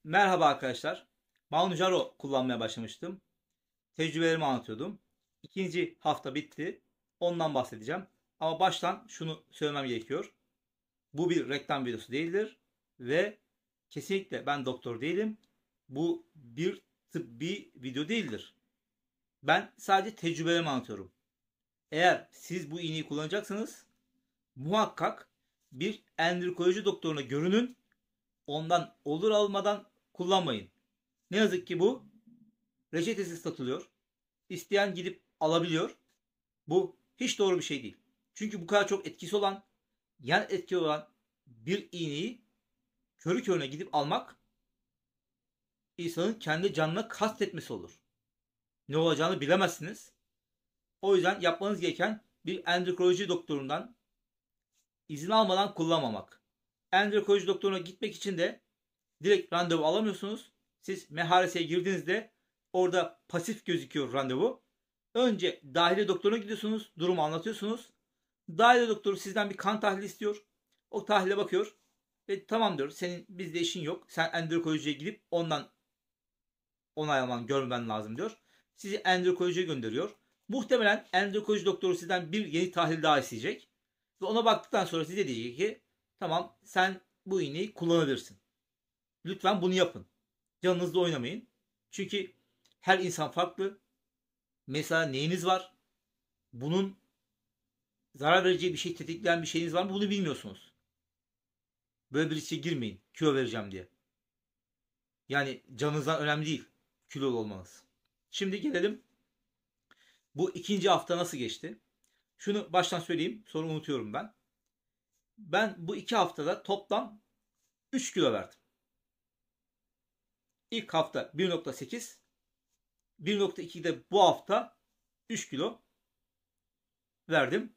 Merhaba arkadaşlar. Manjaro kullanmaya başlamıştım. Tecrübelerimi anlatıyordum. İkinci hafta bitti. Ondan bahsedeceğim. Ama baştan şunu söylemem gerekiyor. Bu bir reklam videosu değildir. Ve kesinlikle ben doktor değilim. Bu bir tıbbi video değildir. Ben sadece tecrübelerimi anlatıyorum. Eğer siz bu iğneyi kullanacaksanız muhakkak bir endokrinoloji doktoruna görünün. Ondan olur almadan kullanmayın. Ne yazık ki bu reçetesiz satılıyor. İsteyen gidip alabiliyor. Bu hiç doğru bir şey değil. Çünkü bu kadar çok etkisi olan, yan etki olan bir iğneyi körü körüne gidip almak insanın kendi canına kastetmesi olur. Ne olacağını bilemezsiniz. O yüzden yapmanız gereken bir endokrinoloji doktorundan izin almadan kullanmamak. Endokrinoloji doktoruna gitmek için de direkt randevu alamıyorsunuz. Siz MHRS'ye girdiğinizde orada pasif gözüküyor randevu. Önce dahiliye doktoruna gidiyorsunuz. Durumu anlatıyorsunuz. Dahiliye doktoru sizden bir kan tahlili istiyor. O tahlile bakıyor. Ve tamam diyor. Senin bizde işin yok. Sen endokrinolojiye gidip ondan onay alman, görmen lazım diyor. Sizi endokrinolojiye gönderiyor. Muhtemelen endokrinoloji doktoru sizden bir yeni tahlil daha isteyecek. Ve ona baktıktan sonra size diyecek ki tamam sen bu iğneyi kullanabilirsin. Lütfen bunu yapın. Canınızla oynamayın. Çünkü her insan farklı. Mesela neyiniz var? Bunun zarar vereceği bir şey, tetikleyen bir şeyiniz var mı? Bunu bilmiyorsunuz. Böyle bir riske girmeyin. Kilo vereceğim diye. Yani canınızdan önemli değil. Kilolu olmanız. Şimdi gelelim. Bu ikinci hafta nasıl geçti? Şunu baştan söyleyeyim. Sonra unutuyorum ben. Ben bu 2 haftada toplam 3 kilo verdim. İlk hafta 1,8, 1,2'de bu hafta 3 kilo verdim.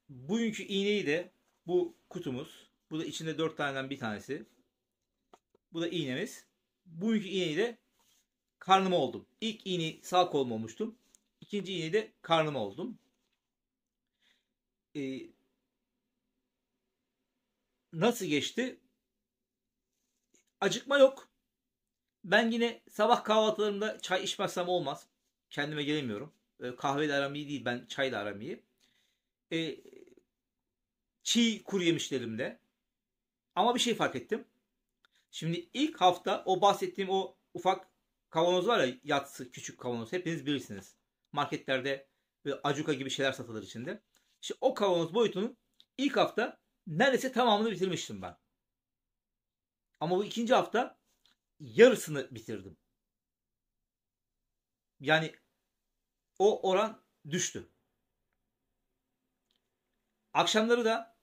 Bugünkü iğneyi de bu kutumuz. Bu da içinde 4 taneden bir tanesi. Bu da iğnemiz. Bugünkü iğneyi de karnıma oldum. İlk iğneyi sağ koluma olmuştum. İkinci iğneyi de karnıma oldum. Ee, Nasıl geçti? Acıkma yok. Ben yine sabah kahvaltılarımda çay içmezsem olmaz. Kendime gelemiyorum. Kahveyle aram iyi değil. Ben çayla aram iyi. Ee, Çiğ kuru yemişlerimde. Ama bir şey fark ettim. Şimdi ilk hafta o bahsettiğim o ufak kavanoz var ya, yatsı küçük kavanoz, hepiniz bilirsiniz. Marketlerde böyle acuka gibi şeyler satılır içinde. İşte o kavanoz boyutunun ilk hafta neredeyse tamamını bitirmiştim ben. Ama bu ikinci hafta yarısını bitirdim. Yani o oran düştü. Akşamları da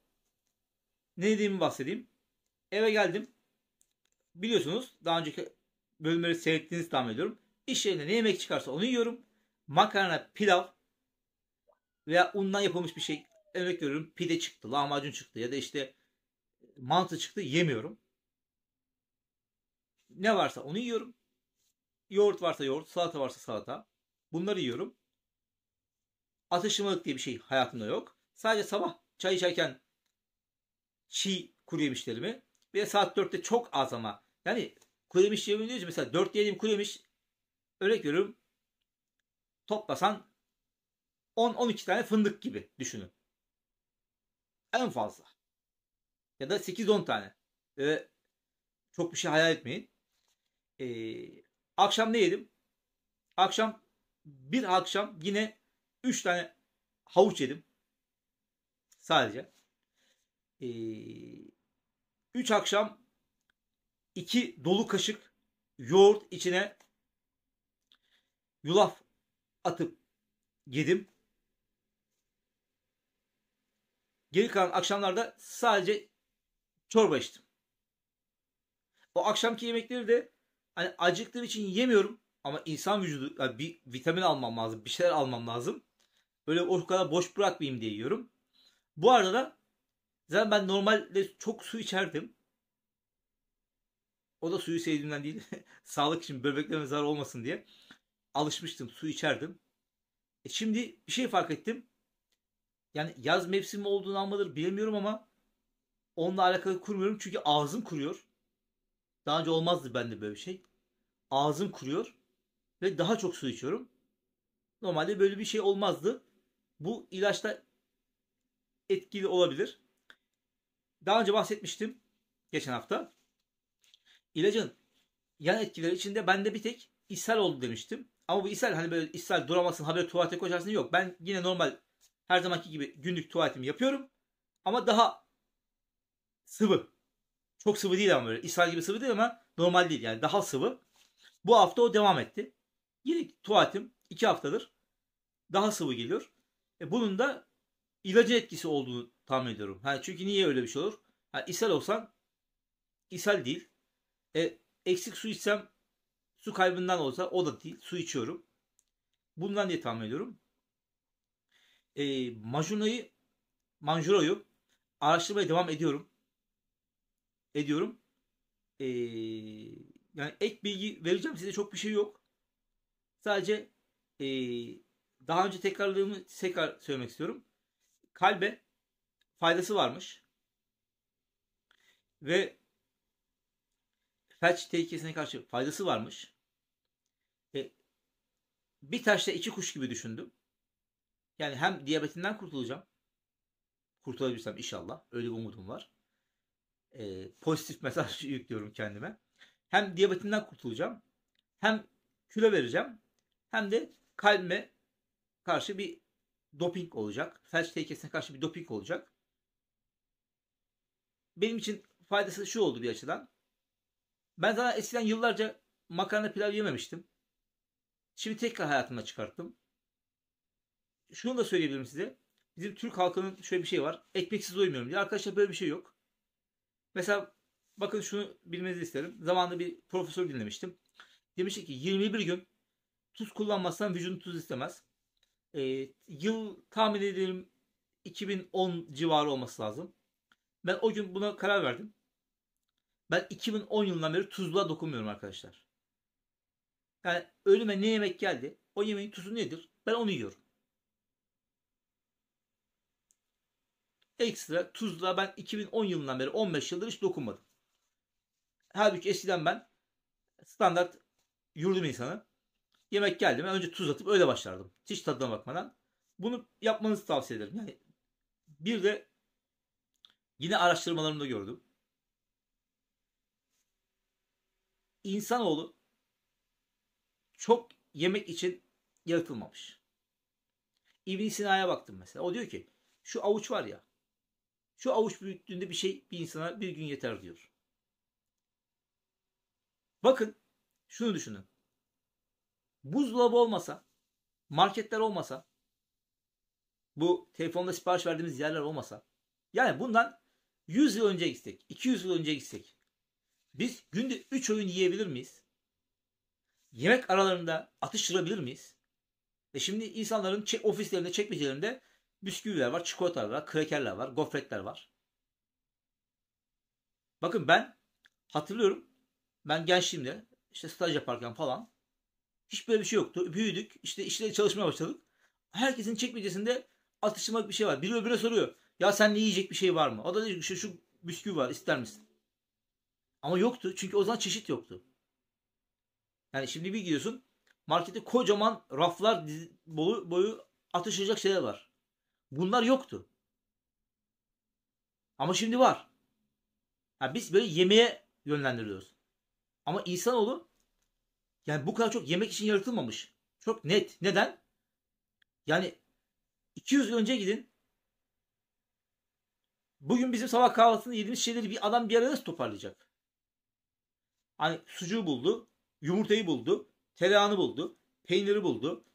ne dediğimi bahsedeyim. Eve geldim. Biliyorsunuz daha önceki bölümleri seyrettiğinizi tahmin ediyorum. İş yerinde ne yemek çıkarsa onu yiyorum. Makarna, pilav veya undan yapılmış bir şey, örnek veriyorum, pide çıktı, lahmacun çıktı ya da işte mantı çıktı, yemiyorum. Ne varsa onu yiyorum. Yoğurt varsa yoğurt, salata varsa salata. Bunları yiyorum. Atıştırmalık diye bir şey hayatımda yok. Sadece sabah çay içerken çiğ kuru yemişlerimi ve saat 4'te çok az ama yani kuru yemiş yemiyorum diyoruz. Mesela 4 yediğim kuru yemiş, örnek veriyorum, toplasan 10-12 tane fındık gibi düşünün. En fazla. Ya da 8-10 tane. Çok bir şey hayal etmeyin. Akşam ne yedim? Akşam bir akşam yine 3 tane havuç yedim. Sadece. Ee, 3 akşam 2 dolu kaşık yoğurt içine yulaf atıp yedim. Geri kalan akşamlarda sadece çorba içtim. O akşamki yemekleri de hani acıktığım için yemiyorum. Ama insan vücudu yani bir vitamin almam lazım. Bir şeyler almam lazım. Böyle o kadar boş bırakmayayım diye yiyorum. Bu arada da zaten ben normalde çok su içerdim. O da suyu sevdiğimden değil. Sağlık için, böbreklerime zarar olmasın diye. Alışmıştım, su içerdim. Şimdi bir şey fark ettim. Yani yaz mevsimi olduğunu mıdır bilmiyorum ama onunla alakalı kurmuyorum çünkü ağzım kuruyor. Daha önce olmazdı bende böyle bir şey. Ağzım kuruyor ve daha çok su içiyorum. Normalde böyle bir şey olmazdı. Bu ilaçta etkili olabilir. Daha önce bahsetmiştim geçen hafta. İlacın yan etkileri içinde bende bir tek ishal oldu demiştim. Ama bu ishal hani böyle ishal duramazsın haberi tuvalete koşarsın yok. Ben yine normal her zamanki gibi günlük tuvaletimi yapıyorum. Ama daha sıvı. Çok sıvı değil ama böyle ishal gibi sıvı değil ama normal değil yani daha sıvı. Bu hafta o devam etti. Yine tuvaletim 2 haftadır daha sıvı geliyor. Bunun da ilacın etkisi olduğunu tahmin ediyorum. Yani çünkü niye öyle bir şey olur? Yani ishal olsan ishal değil. Eksik su içsem su kaybından olsa o da değil. Su içiyorum. Bundan diye tahmin ediyorum. Manjuro'yu araştırmaya devam ediyorum. Ediyorum. E, Yani ek bilgi vereceğim size çok bir şey yok. Sadece e, daha önce tekrar söylemek istiyorum. Kalbe faydası varmış. Ve felç tehlikesine karşı faydası varmış. Bir taşla iki kuş gibi düşündüm. Yani hem diyabetinden kurtulacağım. Kurtulabilirsem inşallah. Öyle bir umudum var. Pozitif mesaj yüklüyorum kendime. Hem diyabetinden kurtulacağım. Hem kilo vereceğim. Hem de kalbime karşı bir doping olacak. Felç tehlikesine karşı bir doping olacak. Benim için faydası şu oldu bir açıdan. Ben zaten eskiden yıllarca makarna pilav yememiştim. Şimdi tekrar hayatımda çıkarttım. Şunu da söyleyebilirim size. Bizim Türk halkının şöyle bir şey var. Ekmeksiz doymuyorum diye. Arkadaşlar böyle bir şey yok. Mesela bakın şunu bilmenizi isterim. Zamanında bir profesör dinlemiştim. Demişti ki 21 gün tuz kullanmazsan vücudun tuz istemez. Yıl tahmin edelim 2010 civarı olması lazım. Ben o gün buna karar verdim. Ben 2010 yılından beri tuzluğa dokunmuyorum arkadaşlar. Yani önüme ne yemek geldi? O yemeğin tuzu nedir? Ben onu yiyorum. Ekstra tuzluğa ben 2010 yılından beri 15 yıldır hiç dokunmadım. Halbuki eskiden ben standart yurdum insanı. Yemek geldi mi önce tuz atıp öyle başlardım. Hiç tadına bakmadan. Bunu yapmanızı tavsiye ederim. Yani bir de yine araştırmalarımda gördüm. İnsanoğlu çok yemek için yaratılmamış. İbn Sina'ya baktım mesela. O diyor ki şu avuç var ya. Şu avuç büyüklüğünde bir şey bir insana bir gün yeter diyor. Bakın şunu düşünün. Buzdolabı olmasa, marketler olmasa, bu telefonda sipariş verdiğimiz yerler olmasa, yani bundan 100 yıl önce gitsek, 200 yıl önce gitsek, biz günde 3 öğün yiyebilir miyiz? Yemek aralarında atıştırabilir miyiz? Şimdi insanların ofislerinde, çekmecelerinde bisküviler var, çikolatalar var, krekerler var, gofretler var. Bakın ben hatırlıyorum. Ben gençliğimde işte staj yaparken falan hiç böyle bir şey yoktu. Büyüdük. İşte işleri çalışmaya başladık. Herkesin çekmecesinde atıştırmalık bir şey var. Biri öbürüne soruyor. Ya sen ne yiyecek bir şey var mı? O da diyor ki şu bisküvi var ister misin? Ama yoktu. Çünkü o zaman çeşit yoktu. Yani şimdi bir gidiyorsun. Markette kocaman raflar boyu atıştıracak şeyler var. Bunlar yoktu. Ama şimdi var. Yani biz böyle yemeğe yönlendiriyoruz. Ama insanoğlu yani bu kadar çok yemek için yaratılmamış. Çok net. Neden? Yani 200 yıl önce gidin. Bugün bizim sabah kahvaltısında yediğimiz şeyleri bir adam bir araya nasıl toparlayacak? Hani sucuğu buldu, yumurtayı buldu, tereyağını buldu, peyniri buldu,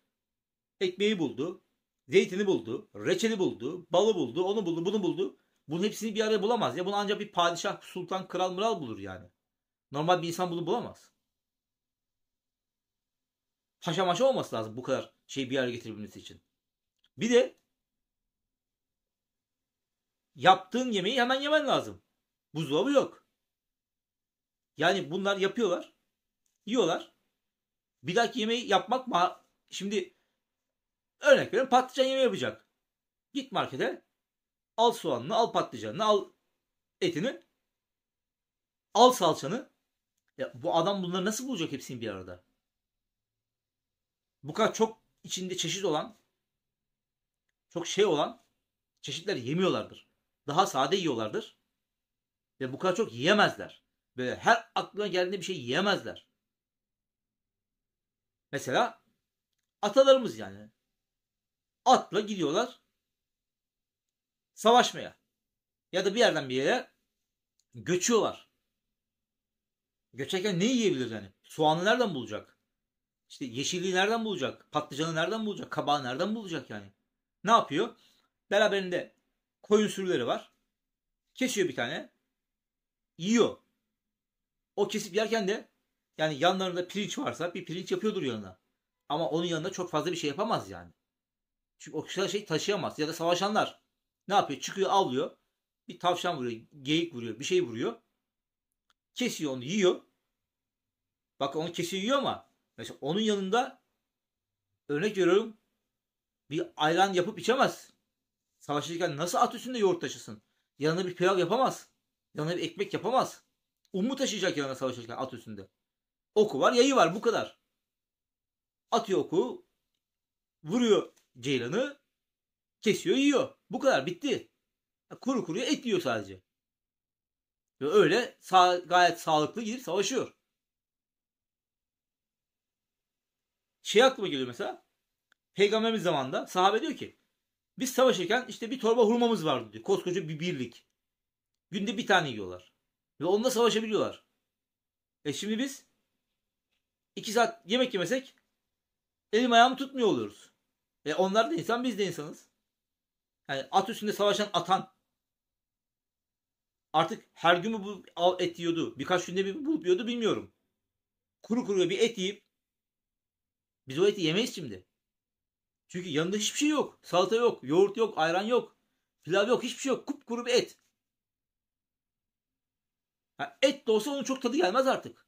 ekmeği buldu, zeytini buldu, reçeli buldu, balı buldu, onu buldu, bunu buldu. Bunun hepsini bir araya bulamaz ya. Bunu ancak bir padişah, sultan, kral, mıral bulur yani. Normal bir insan bunu bulamaz. Paşa maşa olması lazım bu kadar şeyi bir araya getirebilmesi için. Bir de yaptığın yemeği hemen yemen lazım. Buzdolabı yok. Yani bunlar yapıyorlar, yiyorlar. Bir dahaki yemeği yapmak şimdi örnek veriyorum patlıcan yemeği yapacak. Git markete al soğanını, al patlıcanını, al etini, al salçanı. Ya bu adam bunları nasıl bulacak hepsini bir arada? Bu kadar çok içinde çeşit olan, çok şey olan çeşitler yemiyorlardır. Daha sade yiyorlardır. Ve bu kadar çok yiyemezler. Böyle her aklına geldiğinde bir şey yiyemezler. Mesela atalarımız yani. Atla gidiyorlar savaşmaya. Ya da bir yerden bir yere göçüyorlar. Göçerken ne yiyebilir yani? Soğanı nereden bulacak? İşte yeşilliği nereden bulacak? Patlıcanı nereden bulacak? Kabağı nereden bulacak yani? Ne yapıyor? Beraberinde koyun sürüleri var. Kesiyor bir tane. Yiyor. O kesip yerken de yani yanlarında pirinç varsa bir pirinç yapıyordur yanına. Ama onun yanında çok fazla bir şey yapamaz yani. Çünkü o kadar şey taşıyamaz. Ya da savaşanlar ne yapıyor? Çıkıyor avlıyor. Bir tavşan vuruyor, geyik vuruyor, bir şey vuruyor. Kesiyor onu yiyor. Bak onu kesiyor yiyor ama mesela onun yanında örnek veriyorum bir ayran yapıp içemez. Savaşırken nasıl at üstünde yoğurt taşısın? Yanına bir pilav yapamaz. Yanına bir ekmek yapamaz. Un mu taşıyacak yanına savaşırken at üstünde? Oku var, yayı var bu kadar. Atıyor oku, vuruyor ceylanı, kesiyor, yiyor. Bu kadar bitti. Kuru kuruya et yiyor sadece. Ve öyle gayet sağlıklı gidip savaşıyor. Şey aklıma geliyor mesela. Peygamberimiz zamanında sahabe diyor ki biz savaşırken işte bir torba hurmamız vardı diyor. Koskoca bir birlik. Günde bir tane yiyorlar. Ve onunla savaşabiliyorlar. Şimdi biz 2 saat yemek yemesek elim ayağımı tutmuyor oluyoruz. Onlar da insan, biz de insanız. Yani at üstünde savaşan atan artık her gün mü bu et yiyordu? Birkaç günde bir bulup yiyordu bilmiyorum. Kuru kuruya bir et yiyip biz o eti yemeyiz şimdi. Çünkü yanında hiçbir şey yok. Salata yok, yoğurt yok, ayran yok, pilav yok, hiçbir şey yok. Kupkuru bir et. Et de olsa onun çok tadı gelmez artık.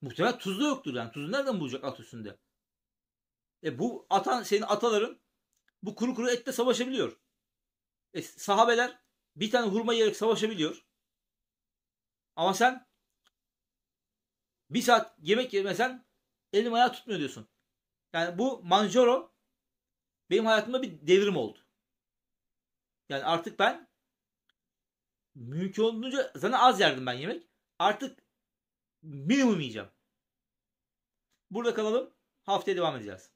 Muhtemelen tuzlu yoktur yani. Tuzu nereden bulacak at üstünde? Bu atan senin ataların bu kuru kuru etle savaşabiliyor. Sahabeler bir tane hurma yiyerek savaşabiliyor. Ama sen bir saat yemek yemesen elim ayağı tutmuyor diyorsun. Yani bu Manjaro benim hayatımda bir devrim oldu. Yani artık ben mümkün olduğunca zaten az yerdim ben yemek. Artık minimum yiyeceğim. Burada kalalım. Haftaya devam edeceğiz.